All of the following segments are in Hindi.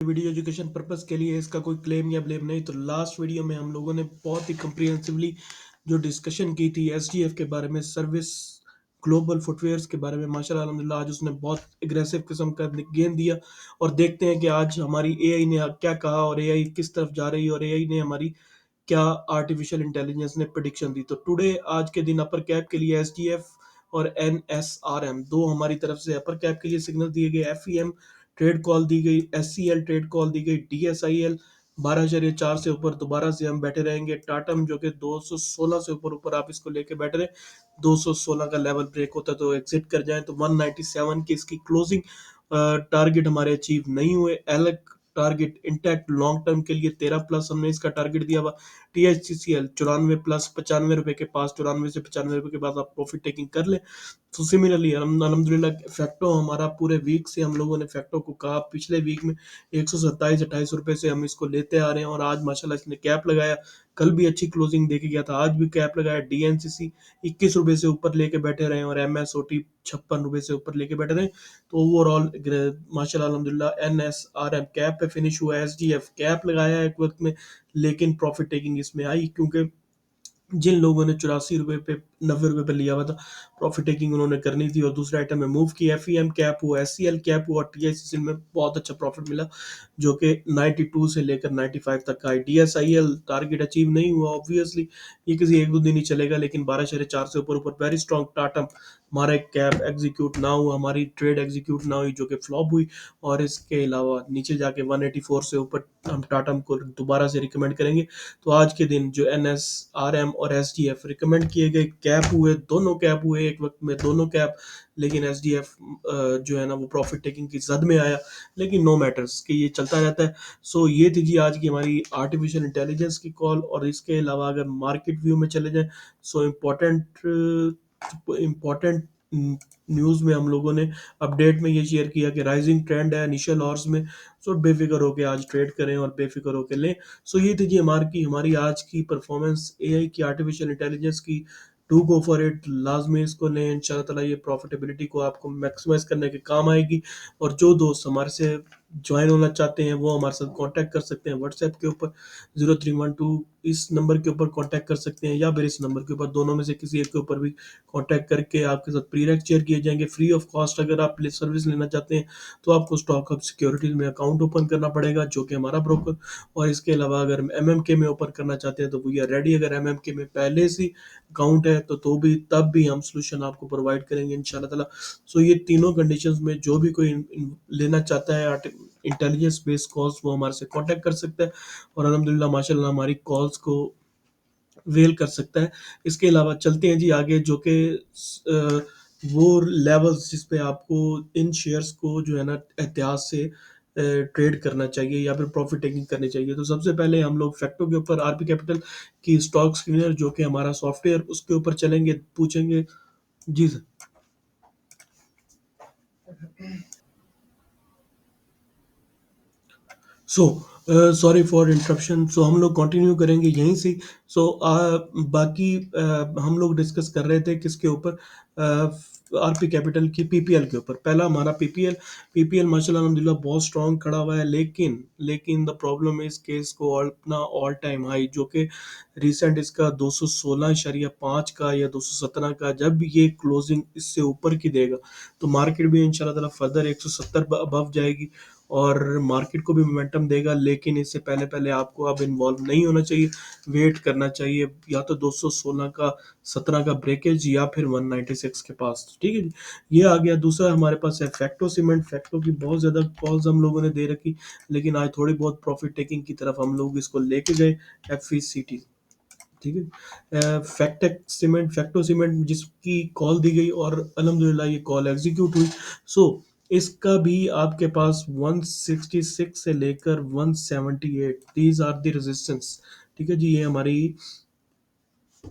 वीडियो एजुकेशन पर्पस के लिए, इसका कोई क्लेम या ब्लेम नहीं। तो लास्ट वीडियो में हम लोगों ने बहुत ही कंप्रिहेंसिवली जो डिस्कशन की थी एसजीएफ के बारे में, सर्विस ग्लोबल फुटवेयर्स के बारे में, माशाल्लाह अल्हम्दुलिल्लाह आज उसने बहुत एग्रेसिव किस्म का गेन दिया। और देखते हैं कि आज हमारी एआई ने क्या कहा और एआई किस तरफ जा रही है और एआई ने हमारी क्या आर्टिफिशियल इंटेलिजेंस ने प्रिडिक्शन दी। तो टुडे आज के दिन अपर कैप के लिए एसडीएफ और एनएसआरएम दो हमारी तरफ से अपर कैप के लिए सिग्नल दिए गए। एफईएम ट्रेड कॉल दी गई, एससीएल ट्रेड कॉल दी गई, डीएसआईएल 12.4 से ऊपर दोबारा से हम बैठे रहेंगे। टाटम जो कि 216 से ऊपर ऊपर आप इसको लेके बैठ रहे, 216 का लेवल ब्रेक होता है तो एग्जिट कर जाए। तो 197 की इसकी क्लोजिंग टारगेट हमारे अचीव नहीं हुए। एलक टारगेट इंटैक्ट लॉन्ग टर्म के लिए 13+ हमने इसका टारगेट दिया हुआ। टीएचसीसीएल 94+ 95 रुपए के पास, 94 से 95 रुपए के बाद आप प्रॉफिट टेकिंग कर ले। तो सिमिलरली अल्हम्दुलिल्लाह फैक्टो हमारा पूरे वीक से हम लोगों ने फैक्टो को कहा, पिछले वीक में 127-28 रुपए से हम इसको लेते आ रहे हैं और आज माशाल्लाह इसने कैप लगाया। कल भी अच्छी क्लोजिंग देके गया था, आज भी कैप लगाया। डीएनसीसी 21 रुपए से ऊपर लेके बैठे रहे और एमएसओटी 56 रुपए से ऊपर लेके बैठे रहे। तो ओवरऑल माशाल्लाह अल्हम्दुलिल्लाह एनएसआरएम कैप पे फिनिश हुआ। एसडीएफ कैप लगाया एक वक्त में, लेकिन प्रॉफिट टेकिंग इसमें आई क्योंकि जिन लोगों ने 84 रुपए पे 90 रुपए पे लिया हुआ था, प्रॉफिट टेकिंग उन्होंने करनी थी और दूसरे आइटम में मूव किया। एफईएम कैप हुआ, एससीएल कैप हुआ और टीआईसीसी में बहुत अच्छा प्रॉफिट मिला जो कि 92 से लेकर 95 तक का है। डीएसआईएल टारगेट अचीव नहीं हुआ ऑब्वियसली, ये किसी एक दो दिन ही चलेगा, लेकिन 12.4 से ऊपर ऊपर वेरी स्ट्रॉन्ग। टाटा हमारा एक कैप एग्जीक्यूट ना हुआ, हमारी ट्रेड एग्जीक्यूट ना हुई जो कि फ्लॉप हुई। और इसके अलावा नीचे जाके 184 से ऊपर हम टाटा को दोबारा से रिकमेंड करेंगे। तो आज के दिन जो एनएसआरएम और एसडीएफ रिकमेंड किए गए कैप हुए, दोनों कैप हुए एक वक्त में, दोनों कैप। लेकिन एसडीएफ जो है ना वो प्रॉफिट टेकिंग की जद में आया, लेकिन नो मैटर्स कि ये चलता रहता है। सो ये थी जी आज की हमारी आर्टिफिशियल इंटेलिजेंस की कॉल। और इसके अलावा अगर मार्केट व्यू में चले जाएं, सो इम्पोर्टेंट न्यूज़ में हम लोगों ने अपडेट में ये शेयर किया कि राइजिंग ट्रेंड है इनिशियल आवर्स में। सो बेफिक्र होकर आज ट्रेड करें और बेफिक्र होकर लें। सो ये थी जी हमारी आज की परफॉर्मेंस एआई की, आर्टिफिशियल इंटेलिजेंस की। टू गो फॉर इट, लाजमी इसको लें। इंशाल्लाह ताला ये प्रॉफिटेबिलिटी को आपको मैक्सिमाइज करने के काम आएगी। और जो दोस्त हमारे से ज्वाइन होना चाहते हैं वो हमारे साथ कांटेक्ट कर सकते हैं व्हाट्सएप के ऊपर 0312, इस नंबर के ऊपर कांटेक्ट कर सकते हैं या फिर इस नंबर के ऊपर, दोनों में से किसी एक के ऊपर भी कांटेक्ट करके आपके साथ प्री रैक शेयर किए जाएंगे फ्री ऑफ कॉस्ट। अगर आप सर्विस लेना चाहते हैं तो आपको स्टॉक हब सिक्योरिटीज में अकाउंट ओपन करना पड़ेगा जो कि हमारा ब्रोकर। और इसके अलावा अगर एमएमके में ओपन करना चाहते हैं तो वी आर रेडी। अगर एमएमके में पहले से अकाउंट है तो भी तब भी हम सोल्यूशन आपको प्रोवाइड करेंगे इंशाल्लाह ताला। सो ये तीनों कंडीशंस में जो भी कोई लेना चाहता है इंटेलिजेंस बेस्ड कॉल्स, वो हमारे से कांटेक्ट कर सकता है और अल्हम्दुलिल्लाह माशाल्लाह हमारी कॉल्स को वेल कर सकता है। इसके अलावा चलते हैं जी आगे, जो कि वो लेवल्स जिस पे आपको इन शेयर्स को जो है ना एहतियात से ट्रेड करना चाहिए या फिर प्रॉफिट टेकिंग करनी चाहिए। तो सबसे पहले हम लोग फैक्टो के ऊपर, आरपी कैपिटल की स्टॉक स्क्रीनर जो कि हमारा सॉफ्टवेयर, उसके ऊपर चलेंगे, पूछेंगे। जी sir. So sorry for interruption. So हम लोग कंटिन्यू करेंगे यहीं से। सो बाकी हम लोग डिस्कस कर रहे थे किसके ऊपर, आरपी कैपिटल की पीपीएल के ऊपर। पहला हमारा पीपीएल। पीपीएल माशाल्लाह अल्हम्दुलिल्लाह बहुत स्ट्रांग खड़ा हुआ है, लेकिन लेकिन द प्रॉब्लम इस केस को अपना ऑल टाइम हाई जो कि रिसेंट इसका 216.5 का या 217 का, जब ये क्लोजिंग इससे ऊपर की देगा तो मार्केट भी इंशाल्लाह ताला फर्दर 170 अबव जाएगी और मार्केट को भी मोमेंटम देगा। लेकिन इससे पहले पहले आपको अब इन्वॉल्व नहीं होना चाहिए, वेट करना चाहिए या तो 216 का 17 का ब्रेकेज या फिर 196 के पास। ठीक है जी, ये आ गया। दूसरा हमारे पास है फैक्टो सीमेंट। फैक्टो की बहुत ज़्यादा कॉल्स हम लोगों ने दे रखी, लेकिन आज थोड़ी बहुत प्रॉफिट टेकिंग की तरफ हम लोग इसको लेके गए। एफ ठीक है। फैक्टेक सीमेंट, फैक्टो सीमेंट जिसकी कॉल दी गई और अल्हम्दुलिल्लाह ये कॉल एग्जीक्यूट हुई। सो इसका भी आपके पास 166 से लेकर 178, दीज आर द रेजिस्टेंस। ठीक है जी, ये हमारी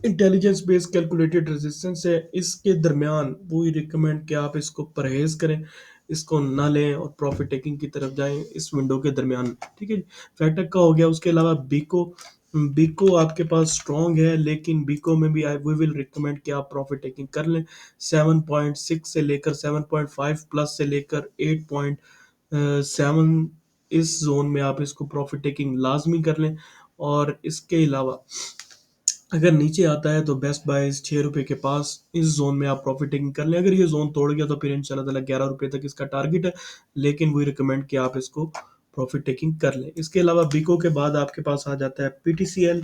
इंटेलिजेंस बेस्ड कैलकुलेटेड रेजिस्टेंस है। इसके दरमियान वो ही रिकमेंड कि आप इसको परहेज करें, इसको ना लें और प्रॉफिट टेकिंग की तरफ जाएं इस विंडो के दरमियान। ठीक है, फैक्टक का हो गया। उसके अलावा बीको, बीको आपके पास स्ट्रॉन्ग है, लेकिन बीको में भी आई वी विल रिकमेंड कि आप प्रॉफिट टेकिंग कर लें। 7.6 से लेकर 7.5 प्लस से लेकर 8.7 इस जोन में आप इसको प्रॉफिट टेकिंग लाजमी कर लें। और इसके अलावा अगर नीचे आता है तो बेस्ट बाय 6 रुपए के पास इस जोन में आप प्रॉफिट टेकिंग कर लें। अगर ये जोन तोड़ गया तो फिर इंशाल्लाह ताला 11 रुपए तक इसका टारगेट है, लेकिन वही रिकमेंड कि आप इसको प्रॉफिट टेकिंग कर लें। इसके अलावा बिको के बाद आपके पास आ जाता है पीटीसीएल।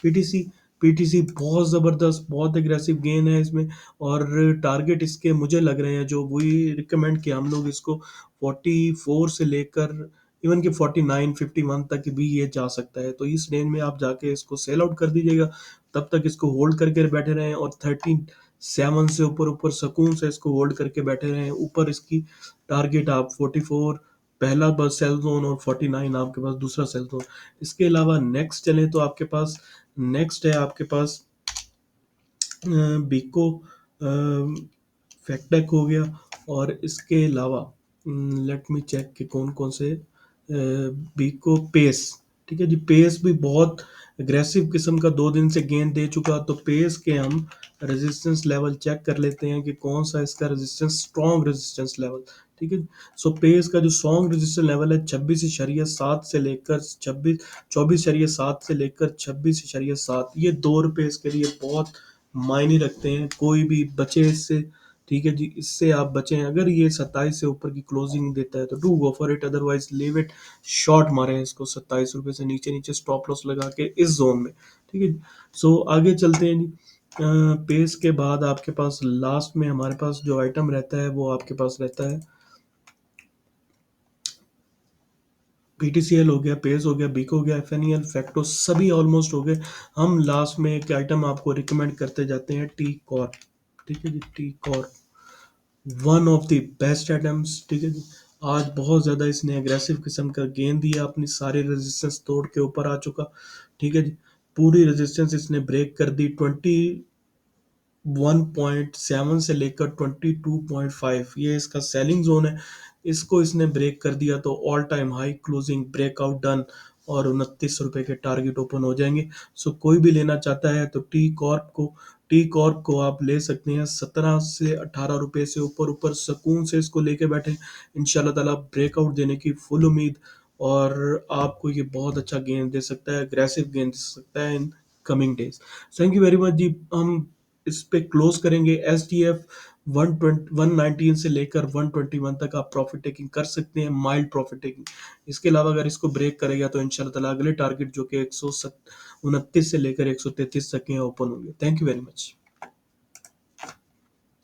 पीटीसी पीटीसी बहुत ज़बरदस्त, बहुत एग्रेसिव गेन है इसमें। और टारगेट इसके मुझे लग रहे हैं जो वही रिकमेंड कि हम लोग इसको 44 से लेकर इवन कि 49 51 तक भी ये जा सकता है। तो इस रेंज में आप जाके इसको सेल आउट कर दीजिएगा, तब तक इसको होल्ड करके बैठे रहें। और 37 से ऊपर ऊपर सुकून से इसको होल्ड करके बैठे रहें। ऊपर इसकी टारगेट आप 44 पहला बस सेल जोन और 49 आपके पास दूसरा सेल जोन। इसके अलावा नेक्स्ट चले तो आपके पास नेक्स्ट है आपके पास बिको फैक्टेक हो गया। और इसके अलावा लेट मी चेक कि कौन कौन से बिको पेस। ठीक है जी, पेस भी बहुत एग्रेसिव किस्म का 2 दिन से गेंद दे चुका। तो पेस के हम रेजिस्टेंस लेवल चेक कर लेते हैं कि कौन सा इसका रेजिस्टेंस स्ट्रॉन्ग रेजिस्टेंस लेवल। ठीक है। सो पेस का जो स्ट्रॉन्ग रेजिस्टेंस लेवल है 26.7 से लेकर 24.7 से लेकर 26.7, ये 2 रुपए इसके लिए बहुत मायने रखते हैं। कोई भी बचे इससे। ठीक है जी, इससे आप बचें। अगर ये 27 से ऊपर की क्लोजिंग देता है तो do go for it, otherwise leave it. Short मारें इसको 27 रुपए से नीचे नीचे स्टॉप लॉस लगा के इस जोन में। ठीक है जी। सो आगे चलते हैं जी। पेस के बाद आपके पास लास्ट में हमारे पास जो आइटम रहता है वो आपके पास रहता है पीटीसीएल हो गया, पेस हो गया, बीको हो गया, एफएनईएल, फैक्टो, सभी ऑलमोस्ट हो गए। हम लास्ट में एक आइटम आपको रिकमेंड करते जाते हैं, टी कॉर्प। ठीक है जी, T Corp one of the best items. ठीक है जी, आज बहुत ज़्यादा इसने एग्रेसिव किस्म का गेंद दिया, अपनी सारी रेजिस्टेंस तोड़ के ऊपर आ चुका। ठीक है जी, पूरी रेजिस्टेंस इसने ब्रेक कर दी। 21.7 से लेकर 22.5 ये इसका सेलिंग जोन है। इसको इसने ब्रेक कर दिया तो all time high closing breakout done और 29 रुपए के टारगेट ओपन हो जाएंगे। सो कोई भी लेना चाहता है तो टी कॉर्प को आप ले सकते हैं 17 से 18 रुपए से ऊपर ऊपर सुकून से इसको लेके बैठे। इंशाल्लाह ताला ब्रेकआउट देने की फुल उम्मीद। और आपको ये बहुत अच्छा गेंद दे सकता है, अग्रेसिव गेंद दे सकता है in coming days. Thank you very much जी। हम इस पे क्लोज करेंगे। एस डी एफ 119 से लेकर 121 तक आप प्रॉफिट टेकिंग कर सकते हैं, माइल्ड प्रॉफिट टेकिंग। इसके अलावा अगर इसको ब्रेक करेगा तो इंशाल्लाह ताला अगले टारगेट जो कि 129 से लेकर 133 तक के ओपन होंगे। Thank you very much.